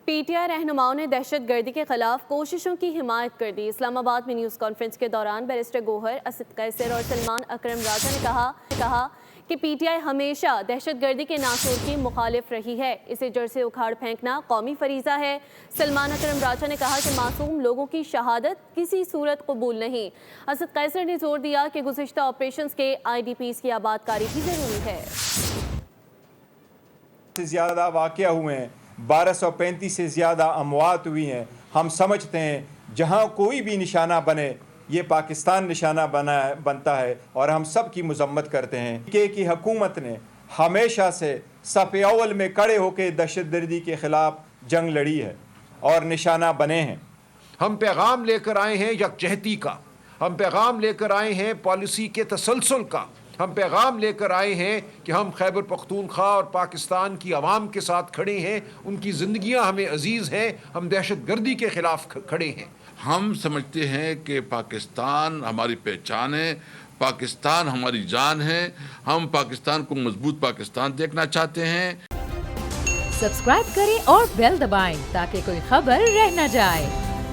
P T I رہنماؤں نے دہشت گردی کے خلاف کوششوں کی حمایت کر دی۔ اسلام آباد میں نیوز کانفرنس کے دوران بیرسٹر گوہر اسد قیصر اور سلمان اکرم راجہ نے کہا کہ پی ٹی آئی ہمیشہ دہشت گردی کے ناصور کی مخالف رہی ہے، اسے جڑ سے اکھاڑ پھینکنا قومی فریضہ ہے۔ سلمان اکرم راجہ نے کہا کہ معصوم لوگوں کی شہادت کسی صورت قبول نہیں۔ اسد قیصر نے زور دیا کہ گزشتہ آپریشنز کے آئی ڈی پیز کی آباد کاری بھی ضروری ہے۔ سے زیادہ واقعہ ہوئے ہیں، 1235 سے زیادہ اموات ہوئی ہیں۔ ہم سمجھتے ہیں جہاں کوئی بھی نشانہ بنے یہ پاکستان نشانہ بنتا ہے اور ہم سب کی مذمت کرتے ہیں کہ حکومت نے ہمیشہ سے صف اول میں کھڑے ہو کے دہشت گردی کے خلاف جنگ لڑی ہے اور نشانہ بنے ہیں۔ ہم پیغام لے کر آئے ہیں یکجہتی کا، ہم پیغام لے کر آئے ہیں پالیسی کے تسلسل کا، ہم پیغام لے کر آئے ہیں کہ ہم خیبر پختونخوا اور پاکستان کی عوام کے ساتھ کھڑے ہیں، ان کی زندگیاں ہمیں عزیز ہیں، ہم دہشت گردی کے خلاف کھڑے ہیں۔ ہم سمجھتے ہیں کہ پاکستان ہماری پہچان ہے، پاکستان ہماری جان ہے، ہم پاکستان کو مضبوط پاکستان دیکھنا چاہتے ہیں۔ سبسکرائب کریں اور بیل دبائیں تاکہ کوئی خبر رہ نہ جائے۔